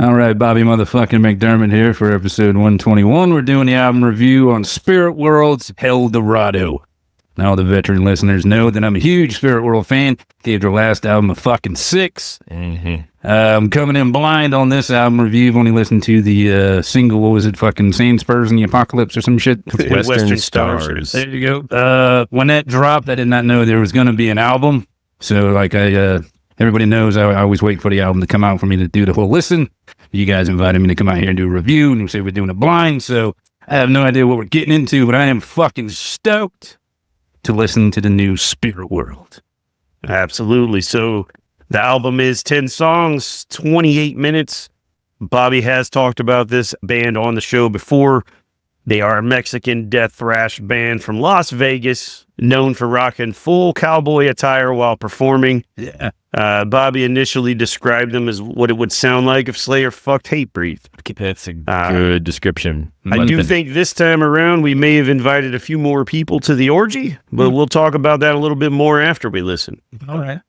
All right, Bobby motherfucking McDermott here for episode 121. We're doing the album review on Spiritworld's Helldorado. Now, the veteran listeners know that I'm a huge Spiritworld fan. Gave their last album a fucking 6. I'm coming in blind on this album review. I've only listened to the single, what was it, fucking Sand Spurs in the Apocalypse or some shit? Western Stars. There you go. When that dropped, I did not know there was going to be an album. So, like, everybody knows I always wait for the album to come out for me to do the whole listen. You guys invited me to come out here and do a review, and we say we're doing a blind, so I have no idea what we're getting into, but I am fucking stoked to listen to the new Spiritworld. Absolutely. So the album is 10 songs, 28 minutes. Bobby has talked about this band on the show before. They are a Mexican death thrash band from Las Vegas, known for rocking full cowboy attire while performing. Yeah. Bobby initially described them as what it would sound like if Slayer fucked Hatebreed. That's a good description. I do think this time around we may have invited a few more people to the orgy, but we'll talk about that a little bit more after we listen. All right.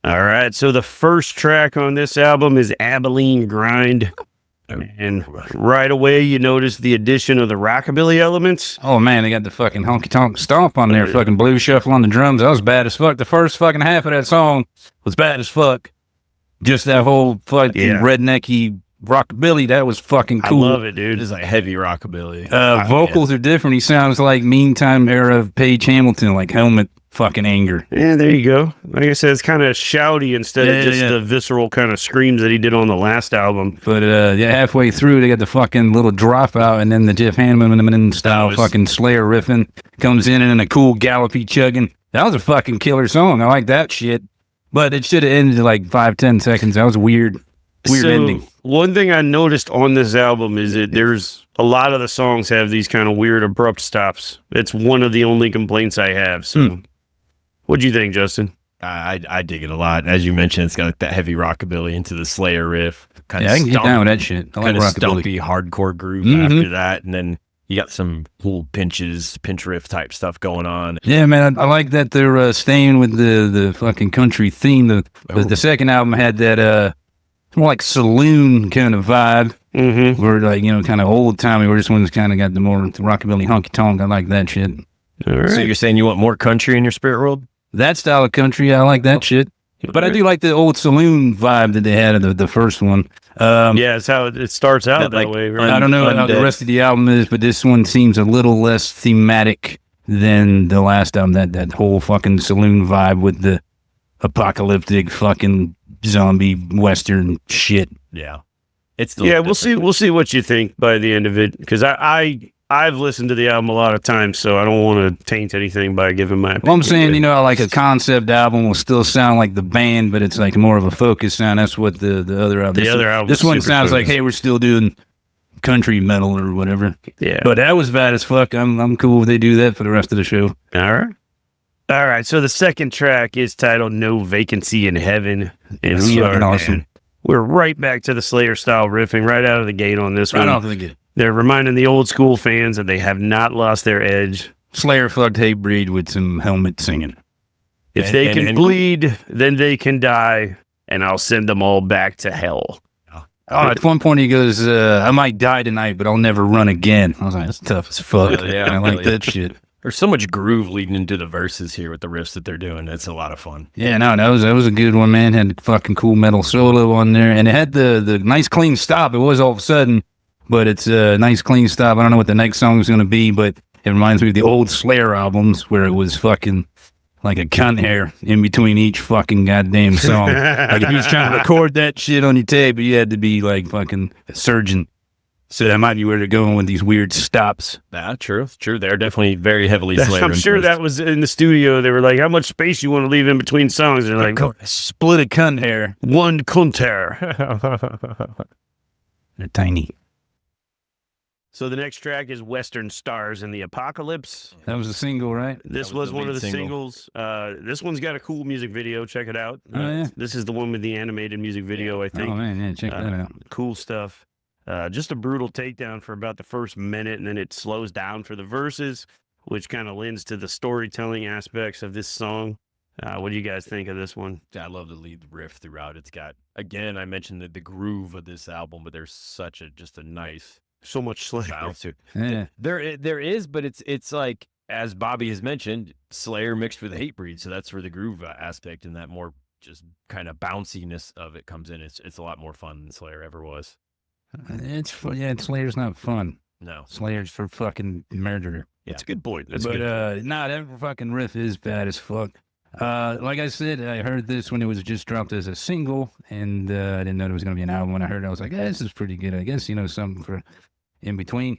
All right, so the first track on this album is Abilene Grind. And right away, you notice the addition of the rockabilly elements. Oh, man, they got the fucking honky-tonk stomp on there, fucking blues shuffle on the drums. That was bad as fuck. The first fucking half of that song was bad as fuck. Just that whole fucking rednecky rockabilly, that was fucking cool. I love it, dude. It's like heavy rockabilly. Vocals are different. He sounds like meantime era Paige Hamilton, like Helmet fucking anger. Yeah, there you go. Like I said, it's kind of shouty instead of just the visceral kind of screams that he did on the last album. But halfway through, they got the fucking little dropout, and then the Jeff Hanneman style fucking Slayer riffing comes in and a cool gallopy chugging. That was a fucking killer song. I like that shit. But it should have ended like 5-10 seconds. That was a weird ending. One thing I noticed on this album is that there's a lot of the songs have these kind of weird abrupt stops. It's one of the only complaints I have. So what'd you think, Justin? I dig it a lot. As you mentioned, it's got like that heavy rockabilly into the Slayer riff. I can get down with that shit. I kind like of stumpy hardcore groove after that. And then you got some cool pinch riff type stuff going on. Yeah, man, I like that they're staying with the fucking country theme. The second album had that more like saloon kind of vibe. Where like, kind of old timey, where this one's kind of got the more rockabilly honky tonk. I like that shit. All right. So you're saying you want more country in your Spiritworld? That style of country, I like that shit. But I do like the old saloon vibe that they had of the first one. It's how it starts out that way. Right? I don't know how the rest of the album is, but this one seems a little less thematic than the last album. That whole fucking saloon vibe with the apocalyptic fucking zombie western shit. Yeah. We'll see what you think by the end of it, because I've listened to the album a lot of times, so I don't want to taint anything by giving my opinion. Well, I'm saying, like a concept album will still sound like the band, but it's like more of a focus sound. That's what the other album. This one sounds like, hey, we're still doing country metal or whatever. Yeah. But that was bad as fuck. I'm cool if they do that for the rest of the show. All right. So the second track is titled "No Vacancy in Heaven." And awesome. We're right back to the Slayer style riffing right out of the gate on this one. Right off the gate. They're reminding the old school fans that they have not lost their edge. Slayer fucked Hatebreed with some Helmet singing. If they can bleed, then they can die, and I'll send them all back to hell. At one point he goes, I might die tonight, but I'll never run again. I was like, that's tough as fuck. Yeah, I like that shit. There's so much groove leading into the verses here with the riffs that they're doing. It's a lot of fun. Yeah, no, that was a good one, man. Had fucking cool metal solo on there, and it had the nice clean stop. It was all of a sudden. But it's a nice clean stop. I don't know what the next song is going to be, but it reminds me of the old Slayer albums where it was fucking like a cunt hair in between each fucking goddamn song. Like if you was trying to record that shit on your tape, you had to be like fucking a surgeon. So that might be where they're going with these weird stops. Yeah, true. They're definitely very heavily Slayer. I'm sure that was in the studio. They were like, how much space you want to leave in between songs? They're like, split a cunt hair. One cunt hair. They're tiny. So the next track is Western Stars in the Apocalypse. That was a single, right? This was one of the singles. This one's got a cool music video. Check it out. This is the one with the animated music video, I think. Oh, man, yeah, check that out. Cool stuff. Just a brutal takedown for about the first minute, and then it slows down for the verses, which kind of lends to the storytelling aspects of this song. What do you guys think of this one? I love the lead riff throughout. It's got, again, I mentioned the groove of this album, but there's just a nice So much Slayer. bounce to it. Yeah. There is, but it's like, as Bobby has mentioned, Slayer mixed with Hatebreed, so that's where the groove aspect and that more just kind of bounciness of it comes in. It's a lot more fun than Slayer ever was. It's fun. Yeah, Slayer's not fun. No, Slayer's for fucking murder. yeah. That's a good point. That's But good. that fucking riff is bad as fuck. Like I said, I heard this when it was just dropped as a single, and I didn't know it was going to be an album. When I heard it, I was like, this is pretty good. I guess, something for in between.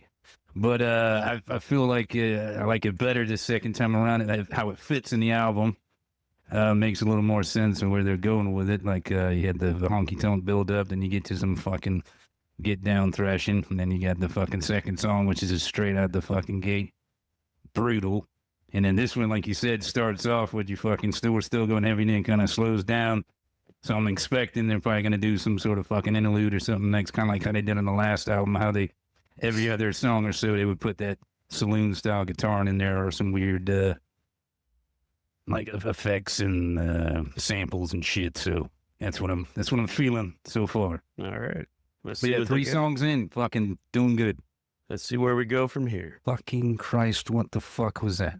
But I feel like I like it better the second time around. How it fits in the album makes a little more sense of where they're going with it. Like you had the honky tonk build up, then you get to some fucking get down thrashing, and then you got the fucking second song, which is just straight out the fucking gate, brutal. And then this one, like you said, starts off with you fucking still going heavy, and then kind of slows down. So I'm expecting they're probably going to do some sort of fucking interlude or something next, kind of like how they did on the last album, how they, every other song or so, they would put that saloon style guitar in there or some weird, like effects and samples and shit. So that's what I'm feeling so far. All right. Let's But see yeah, what 3 they got. songs in, fucking doing good. Let's see where we go from here. Fucking Christ, what the fuck was that?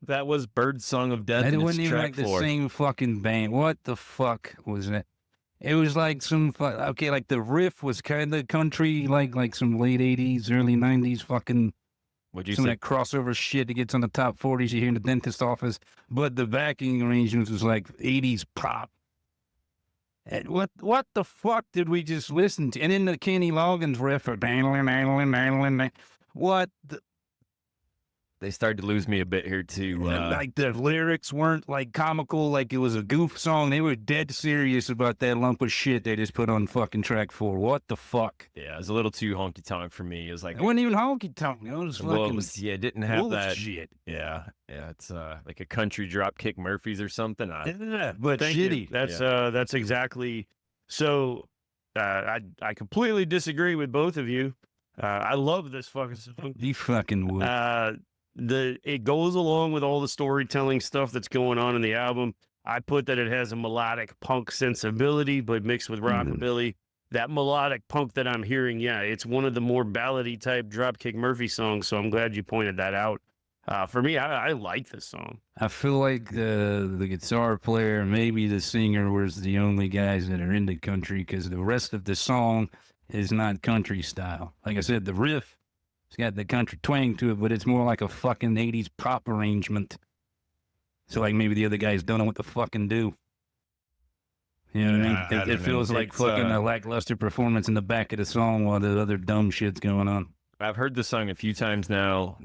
that was Bird's Song of Death. And it and wasn't its even track like the 4. same fucking band. What the fuck was that? It was like some okay, like the riff was kind of country, like some late '80s, early '90s, fucking What'd you some say? of that crossover shit that gets on the top 40s you hear in the dentist office. But the backing arrangements was like '80s pop. And what the fuck did we just listen to? And then the Kenny Loggins riff, what the. They started to lose me a bit here too. Like the lyrics weren't like comical, like it was a goof song. They were dead serious about that lump of shit they just put on fucking track 4. What the fuck? Yeah, it was a little too honky tonk for me. It was like, It wasn't even honky tonk. It was well, fucking it didn't have that. shit. Yeah, it's like a country drop kick Murphys or something. Yeah, but Thank you. shitty. That's exactly. So I completely disagree with both of you. I love this fucking song. You fucking would. It goes along with all the storytelling stuff that's going on in the album. I put that it has a melodic punk sensibility, but mixed with rockabilly. That melodic punk that I'm hearing, yeah, it's one of the more ballady type Dropkick Murphy songs. So I'm glad you pointed that out. For me, I like this song. I feel like the guitar player, maybe the singer, was the only guys that are into country because the rest of the song is not country style. Like I said, the riff, it's got the country twang to it, but it's more like a fucking 80s pop arrangement. So like maybe the other guys don't know what to fucking do. You know what I mean? It feels like fucking a lackluster performance in the back of the song while the other dumb shit's going on. I've heard this song a few times now.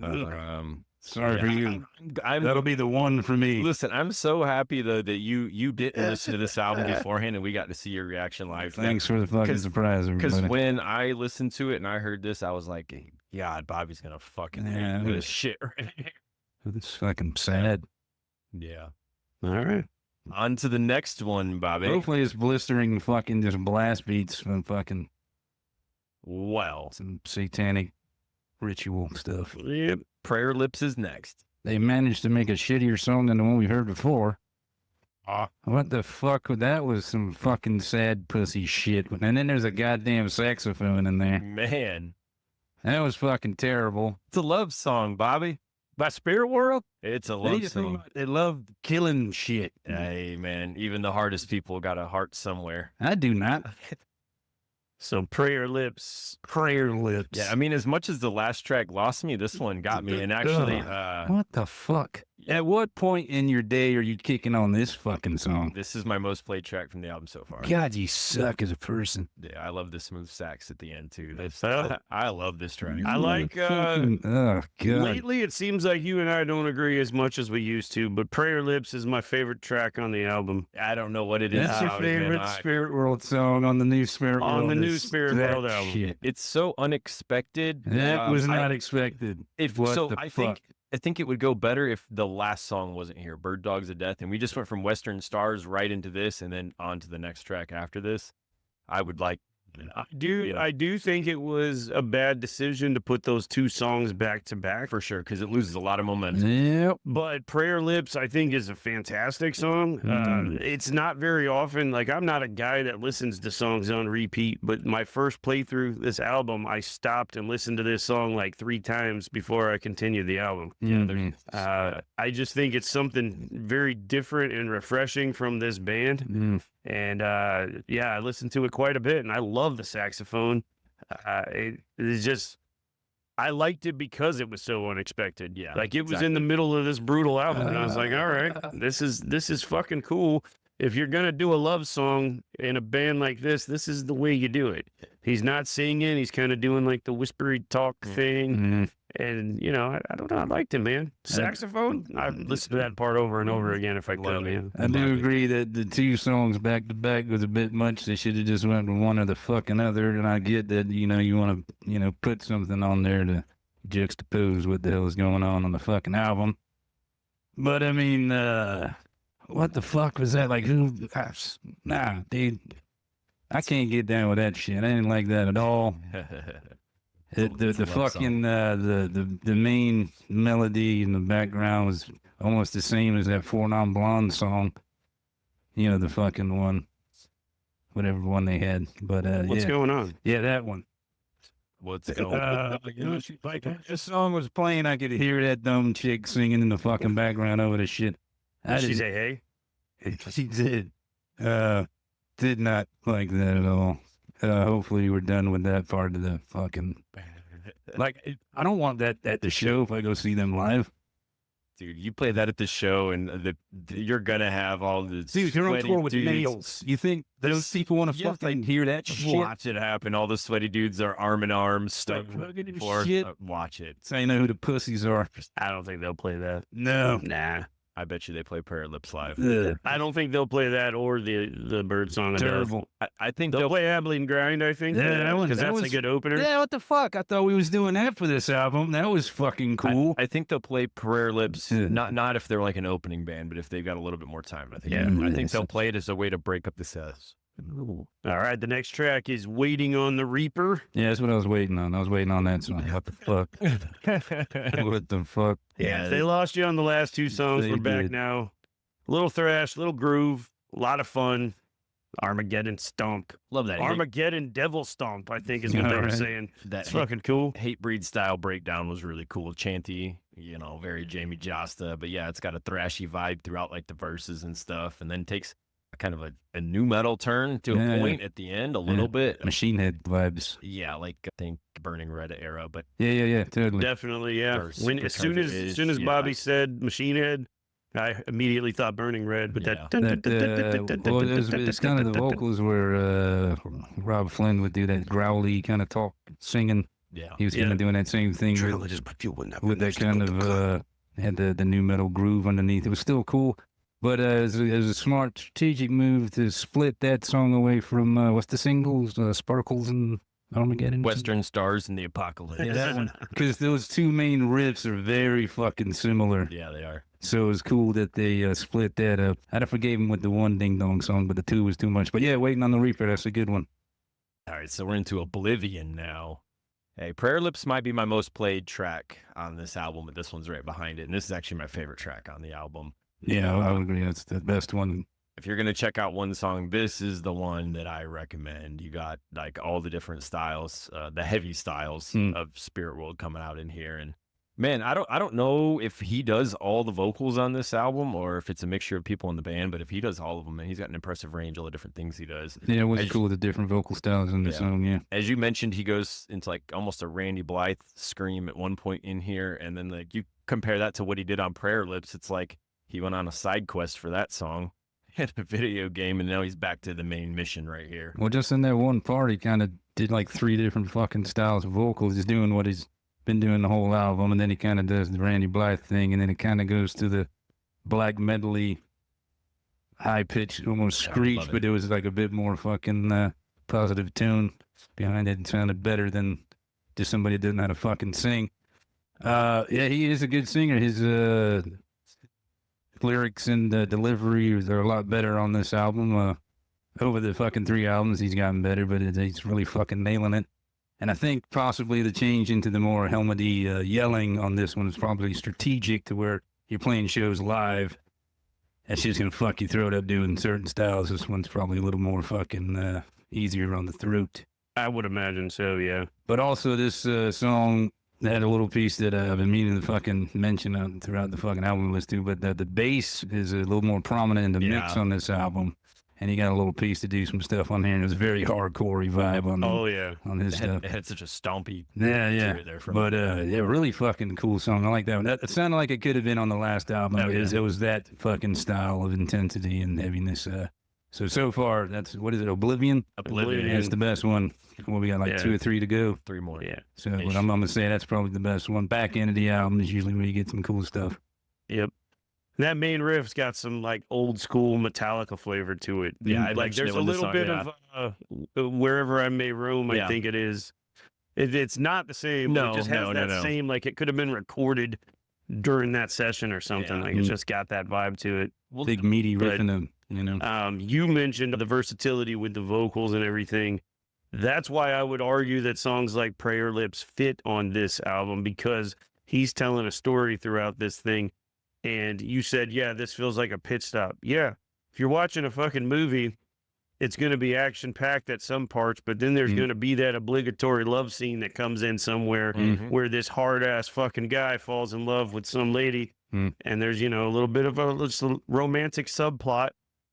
Sorry for you. I'm That'll be the one for me. Listen, I'm so happy though that you didn't listen to this album beforehand and we got to see your reaction live. Thanks for the fucking surprise, Because everybody. when I listened to it and I heard this, I was like, God, Bobby's gonna fucking Yeah, hate this shit right here. It's fucking sad. Yeah. All right. On to the next one, Bobby. Hopefully it's blistering fucking just blast beats and fucking Well, some satanic ritual stuff. Yep. Prayer Lips is next. They managed to make a shittier song than the one we heard before. What the fuck? That was some fucking sad pussy shit. And then there's a goddamn saxophone in there. Man, That was fucking terrible. it's a love song, Bobby. By Spiritworld? It's a love song. They love killing shit. Hey, man, even the hardest people got a heart somewhere. I do not. So Prayer Lips. Prayer lips. Yeah, I mean, as much as the last track lost me, this one got me. And actually, What the fuck? At what point in your day are you kicking on this fucking song? this is my most played track from the album so far. God, you suck as a person. Yeah, I love the smooth sax at the end too. Uh, I love this track. I like. Oh, God. Lately, it seems like you and I don't agree as much as we used to, but Prayer Lips is my favorite track on the album. I don't know what it is. That's your Bobby, man. favorite Spiritworld song on the new Spiritworld. On the new is Spiritworld that album. shit. It's so unexpected. That was not I, expected. if What so, the I fuck? think it would go better if the last song wasn't here, Bird Dogs of Death, and we just went from Western Stars right into this, and then on to the next track after this. I would like I do think it was a bad decision to put those two songs back to back. For sure, because it loses a lot of momentum. Yep. But Prayer Lips, I think, is a fantastic song. It's not very often, like, I'm not a guy that listens to songs on repeat, but my first playthrough this album, I stopped and listened to this song like 3 times before I continued the album. I just think it's something very different and refreshing from this band. And I listened to it quite a bit, and I love the saxophone. It's just, I liked it because it was so unexpected. Yeah, like it was in the middle of this brutal album, and I was like, all right, this is fucking cool. If you're gonna do a love song in a band like this is the way you do it. He's not singing; he's kind of doing like the whispery talk thing. And I don't know. I liked him, man. Saxophone. I listened to that part over and over again if I could, man. I do agree that the 2 songs back to back was a bit much. They should have just went with one or the fucking other. And I get that you want to put something on there to juxtapose what the hell is going on the fucking album. But I mean, what the fuck was that? Like, who? Nah, dude. I can't get down with that shit. I didn't like that at all. The fucking the main melody in the background was almost the same as that Four Non Blonde song. The fucking one, whatever one they had. But what's going on? Yeah, that one. What's going on? Like this song was playing, I could hear that dumb chick singing in the fucking background over the shit. Did she say hey? She did. Did not like that at all. Hopefully we're done with that part of the fucking. Like, I don't want that at the show if I go see them live. Dude, you play that at the show, and you're gonna have all the dude. You're on tour with dudes. nails. You think those people want to fuck and hear that shit? Watch it happen. All the sweaty dudes are arm in arm stuck. Shit. Watch it. So you know who the pussies are. I don't think they'll play that. No. Nah. I bet you they play Prayer Lips live. I don't think they'll play that or the Bird Song. Terrible. I think they'll play Abilene and Grind, I think. Yeah, that one, because that's a good opener. Yeah, what the fuck? I thought we was doing that for this album. That was fucking cool. I think they'll play Prayer Lips, not if they're like an opening band, but if they've got a little bit more time. I think they'll play it as a way to break up the sets. All right, the next track is Waiting on the Reaper. Yeah, that's what I was waiting on. I was waiting on that song. What the fuck? What the fuck? Yeah, they lost you on the last 2 songs. We're back now. Little thrash, little groove, a lot of fun. Armageddon Stomp. Love that. Armageddon Devil Stomp, I think is what they were saying. That's fucking cool. Hatebreed style breakdown was really cool. Chanty, very Jamie Josta. But yeah, it's got a thrashy vibe throughout like the verses and stuff. And then takes kind of a new metal turn to a point at the end, a little bit. Machine Head vibes. Yeah, like I think Burning Red era. But yeah, totally. Definitely, yeah. As soon as Bobby said Machine Head, I immediately thought Burning Red, but it's kind of the vocals where Rob Flynn would do that growly kind of talk, singing. Yeah, he was kind of doing that same thing with that kind of had the new metal groove underneath. It was still cool, but it was a smart strategic move to split that song away from what's the singles, Sparkles and Armageddon, Western Stars and the Apocalypse. Yeah, that one, because those 2 main riffs are very fucking similar. Yeah, they are. So it was cool that they split that up. I'd forgave him with the 1 Ding Dong song, but the 2 was too much. But yeah, Waiting on the Reaper, that's a good one. All right, so we're into Oblivion now. Hey, Prayer Lips might be my most played track on this album, but this one's right behind it. And this is actually my favorite track on the album. Yeah, I would agree. That's the best one. If you're going to check out one song, this is the one that I recommend. You got like all the different styles, the heavy styles of Spiritworld coming out in here. And man, I don't know if he does all the vocals on this album or if it's a mixture of people in the band, but if he does all of them, man, he's got an impressive range, all the different things he does. Yeah, it was cool, the different vocal styles in the song, yeah. As you mentioned, he goes into like almost a Randy Blythe scream at one point in here, and then like you compare that to what he did on Prayer Lips, it's like he went on a side quest for that song, had a video game, and now he's back to the main mission right here. Well, just in that one part, he kind of did like 3 different fucking styles of vocals, just doing what he's been doing the whole album, and then he kind of does the Randy Blythe thing, and then it kind of goes to the black medley, high-pitched, almost screech, but it was like a bit more fucking positive tune behind it and sounded better than just somebody that doesn't know how to fucking sing. Yeah, he is a good singer. His lyrics and delivery are a lot better on this album. over the fucking 3 albums, he's gotten better, but he's really fucking nailing it. And I think possibly the change into the more helmety yelling on this one is probably strategic to where you're playing shows live. That's just going to fuck your throat up doing certain styles. This one's probably a little more fucking easier on the throat. I would imagine so, yeah. But also this song had a little piece that I've been meaning to fucking mention throughout the fucking album list too, but the bass is a little more prominent in the mix on this album. And he got a little piece to do some stuff on here, and it was a very hardcore vibe on his stuff. It had such a stompy there but really fucking cool song. I like that one. It sounded like it could have been on the last album. It was that fucking style of intensity and heaviness. So far, that's, what is it, Oblivion? That's the best one. Well, we got like 2 or 3 to go. 3 more. Yeah. So what I'm going to say, that's probably the best one. Back end of the album is usually where you get some cool stuff. Yep. That main riff's got some like old school Metallica flavor to it. Yeah, like there's a little bit of Wherever I May Roam, I think it is. It's not the same. No, it just has that same, like it could have been recorded during that session or something. Like it's just got that vibe to it. Big meaty riffing, you mentioned the versatility with the vocals and everything. That's why I would argue that songs like Prayer Lips fit on this album, because he's telling a story throughout this thing. And you said, this feels like a pit stop. Yeah. If you're watching a fucking movie, it's going to be action-packed at some parts, but then there's going to be that obligatory love scene that comes in somewhere where this hard-ass fucking guy falls in love with some lady, and there's, a little bit of a romantic subplot,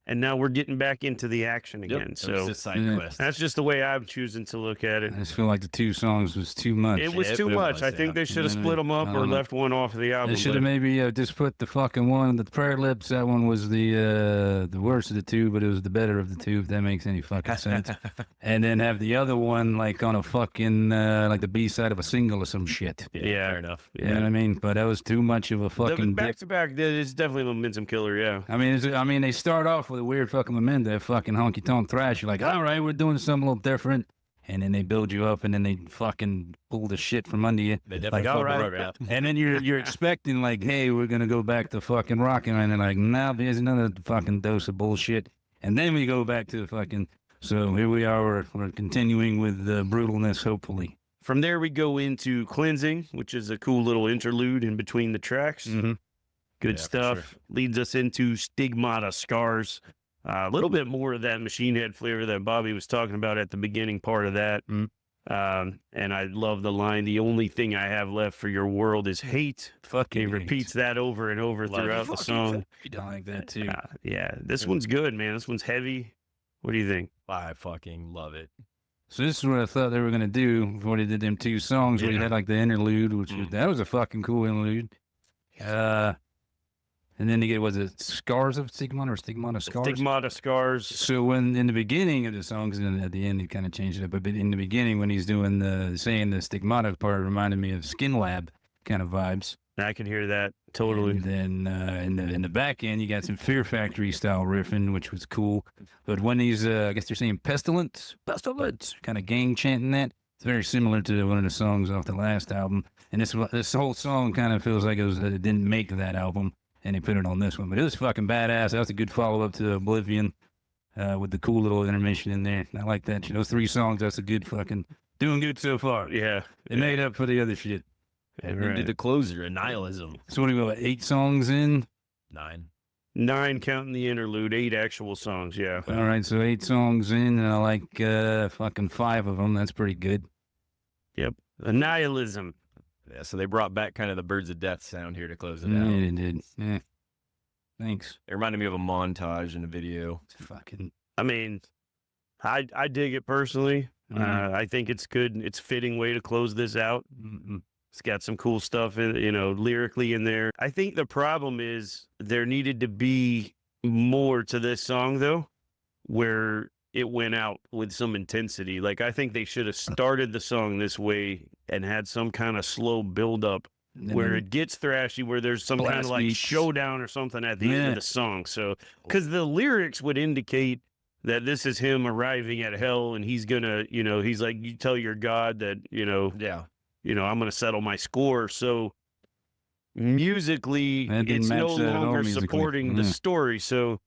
and now we're getting back into the action again. So just side quest. That's just the way I'm choosing to look at it. I just feel like the 2 songs was too much. It was too much. I think they should have split them up or left one off of the album. They should have maybe just put the fucking one, the Prayer Lips. That one was the worst of the 2, but it was the better of the 2, if that makes any fucking sense. And then have the other one like on a fucking like the B-side of a single or some shit. Yeah, fair enough. You know what I mean? But that was too much of a fucking back to back. It's definitely a momentum killer. Yeah. I mean, they start off with a weird fucking momentum, that fucking honky tonk thrash. You're like, all right, we're doing something a little different. And then they build you up, and then they fucking pull the shit from under you. They definitely like, all right. And then you're expecting like, hey, we're gonna go back to fucking rocking, and they're like, nah, here's another fucking dose of bullshit. And then we go back to the fucking. So here we are. We're continuing with the brutalness, hopefully. From there, we go into Cleansing, which is a cool little interlude in between the tracks. Good stuff. Sure. Leads us into Stigmata Scars. A little bit more of that Machine Head flavor that Bobby was talking about at the beginning part of that. And I love the line, the only thing I have left for your world is hate. He repeats that over and over throughout the song. I like that too. This one's good, man. This one's heavy. What do you think? I fucking love it. So this is what I thought they were going to do before they did them 2 songs where you had like the interlude, which that was a fucking cool interlude. And then they get, was it Scars of Stigmata or Stigmata Scars? Stigmata Scars. So when in the beginning of the songs, and at the end he kind of changed it up, but in the beginning when he's doing saying the Stigmata part, reminded me of Skin Lab kind of vibes. I can hear that totally. And then in the back end you got some Fear Factory style riffing, which was cool. But when he's I guess they're saying pestilence, kind of gang chanting that. It's very similar to one of the songs off the last album. And this whole song kind of feels like it didn't make that album. And they put it on this one. But it was fucking badass. That was a good follow-up to Oblivion with the cool little intermission in there. I like that. Those 3 songs, that's a good fucking... Doing good so far. Yeah. It made up for the other shit. And then did the closer, Annihilism. So what do we go, 8 songs in? 9. 9 counting the interlude, 8 actual songs, yeah. All right, so 8 songs in, and I like fucking 5 of them. That's pretty good. Yep. Annihilism. Yeah, so they brought back kind of the Birds of Death sound here to close it out. Yeah, they did. Yeah. Thanks. It reminded me of a montage in a video. It's fucking... I mean, I dig it personally. I think it's good. It's a fitting way to close this out. It's got some cool stuff, lyrically in there. I think the problem is there needed to be more to this song, though, where it went out with some intensity. Like, I think they should have started the song this way and had some kind of slow build up where it gets thrashy, where there's some kind of like showdown or something at the end of the song. So, because the lyrics would indicate that this is him arriving at hell and he's gonna, he's like, you tell your God that, I'm gonna settle my score. So musically, it's no longer supporting the story. So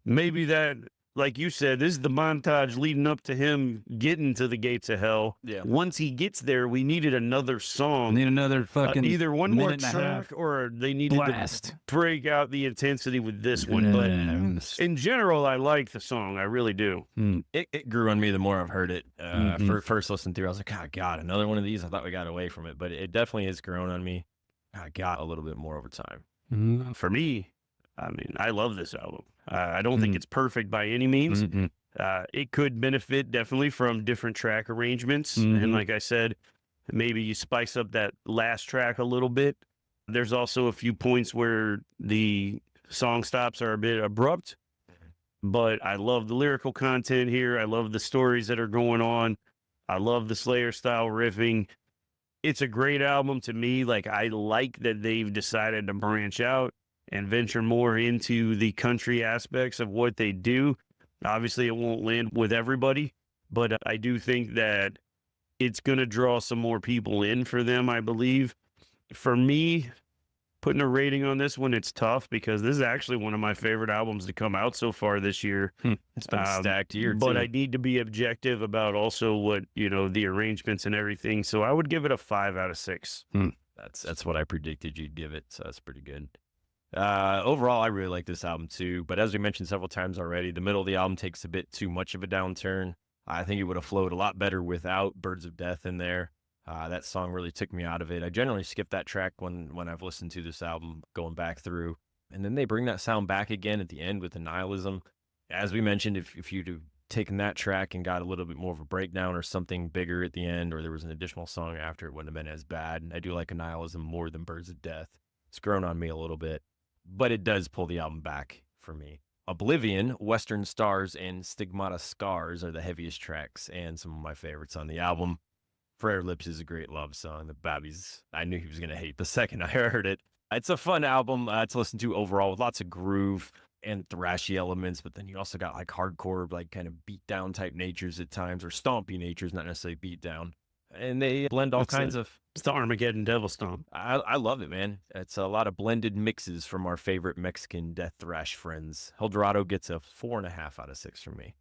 maybe that like you said, this is the montage leading up to him getting to the gates of hell. Yeah. Once he gets there, we needed another song. I need another fucking either one more minute and a half track, or they needed blast. to break out the intensity with this one. But in general, I like the song. I really do. It grew on me the more I've heard it. For first listen through, I was like, oh, God, another one of these. I thought we got away from it, but it definitely has grown on me. I got a little bit more over time. For me, I mean, I love this album. I don't think it's perfect by any means. It could benefit definitely from different track arrangements. And like I said, maybe you spice up that last track a little bit. There's also a few points where the song stops are a bit abrupt, but I love the lyrical content here. I love the stories that are going on. I love the Slayer style riffing. It's a great album to me. Like, I like that they've decided to branch out and venture more into the country aspects of what they do. Obviously, it won't land with everybody, but I do think that it's going to draw some more people in for them, I believe. For me, putting a rating on this one, it's tough because this is actually one of my favorite albums to come out so far this year. It's been a stacked year, but too. I need to be objective about also what, the arrangements and everything. So I would give it a 5 out of 6. That's what I predicted you'd give it, so that's pretty good. Overall, I really like this album too, but as we mentioned several times already, the middle of the album takes a bit too much of a downturn. I think it would have flowed a lot better without Birds of Death in there. That song really took me out of it. I generally skip that track when I've listened to this album going back through, and then they bring that sound back again at the end with the Nihilism. As we mentioned, if you'd have taken that track and got a little bit more of a breakdown or something bigger at the end, or there was an additional song after, it wouldn't have been as bad. And I do like Nihilism more than Birds of Death. It's grown on me a little bit, but it does pull the album back for me. Oblivion, Western Stars, and Stigmata Scars are the heaviest tracks and some of my favorites on the album. Prayer Lips is a great love song. The Babbies, I knew he was going to hate the second I heard it. It's a fun album to listen to overall, with lots of groove and thrashy elements, but then you also got like hardcore, like kind of beat down type natures at times, or stompy natures, not necessarily beat down. And they blend all kinds of... It's the Armageddon Devil Stomp. I love it, man. It's a lot of blended mixes from our favorite Mexican death thrash friends. Helldorado gets a 4.5 out of 6 from me.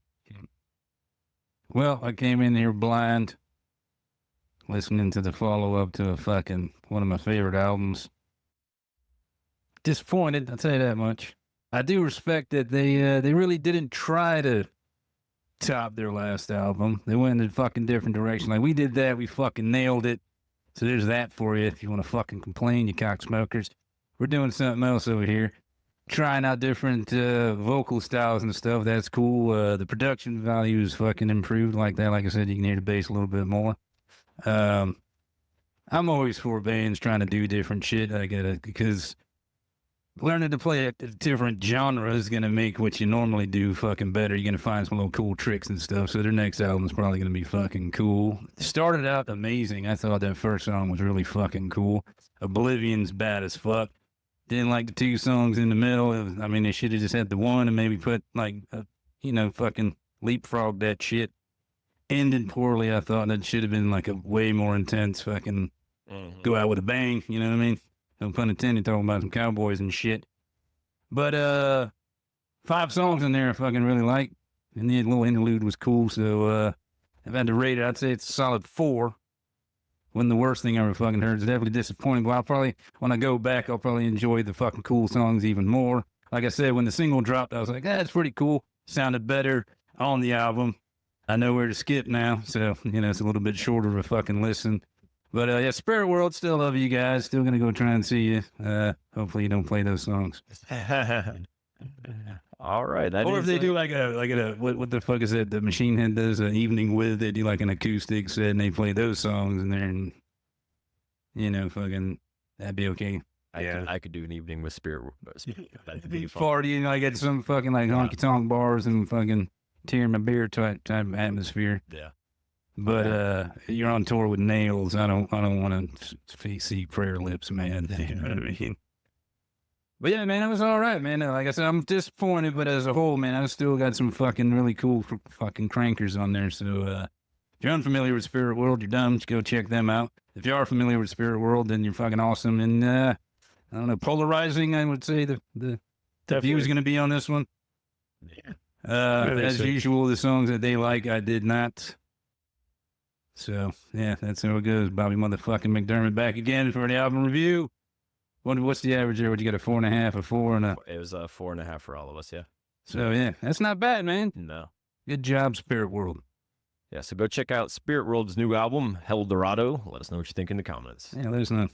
Well, I came in here blind, listening to the follow-up to one of my favorite albums. Disappointed, I'll tell you that much. I do respect that they really didn't try to top their last album. They went in a fucking different direction. Like, we did that, we fucking nailed it. So there's that for you if you want to fucking complain, you cocksmokers. We're doing something else over here. Trying out different vocal styles and stuff. That's cool. The production value is fucking improved like that. Like I said, you can hear the bass a little bit more. I'm always for bands trying to do different shit. I get it, because learning to play a different genre is going to make what you normally do fucking better. You're going to find some little cool tricks and stuff. So their next album is probably going to be fucking cool. Started out amazing. I thought that first song was really fucking cool. Oblivion's bad as fuck. Didn't like the 2 songs in the middle. They should have just had the one and maybe put fucking leapfrog that shit. Ended poorly. I thought that should have been like a way more intense fucking go out with a bang. You know what I mean? No pun intended, talking about some cowboys and shit. But 5 songs in there I fucking really like. And the little interlude was cool. So if I had to rate it, I'd say it's a solid 4. Wasn't the worst thing I ever fucking heard. It's definitely disappointing. But when I go back, I'll probably enjoy the fucking cool songs even more. Like I said, when the single dropped, I was like, that's pretty cool. Sounded better on the album. I know where to skip now. So, it's a little bit shorter of a fucking listen. But Spiritworld, still love you guys. Still gonna go try and see you. Hopefully you don't play those songs. All right. Or if they do like a what the fuck is it? The Machine Head does an evening with. They do like an acoustic set and they play those songs in there, and fucking that'd be okay. I could do an evening with Spirit. That'd be fun. Party, I get some fucking like honky tonk bars and fucking tearing my beer type atmosphere. Yeah. But you're on tour with Nails. I don't want to see Prayer Lips, man. You know what I mean? But yeah, man, it was all right, man. Like I said, I'm disappointed, but as a whole, man, I still got some fucking really cool fucking crankers on there. So if you're unfamiliar with Spiritworld, you're dumb. Just go check them out. If you are familiar with Spiritworld, then you're fucking awesome. And I don't know, polarizing, I would say the view is going to be on this one. Yeah. As usual, the songs that they like, I did not. So, yeah, that's how it goes. Bobby motherfucking McDermott back again for the album review. What's the average here? Would you get a 4.5, a 4, and a... It was a 4.5 for all of us, yeah. So, yeah, that's not bad, man. No. Good job, Spiritworld. Yeah, so go check out Spiritworld's new album, Helldorado. Let us know what you think in the comments. Yeah, let us know.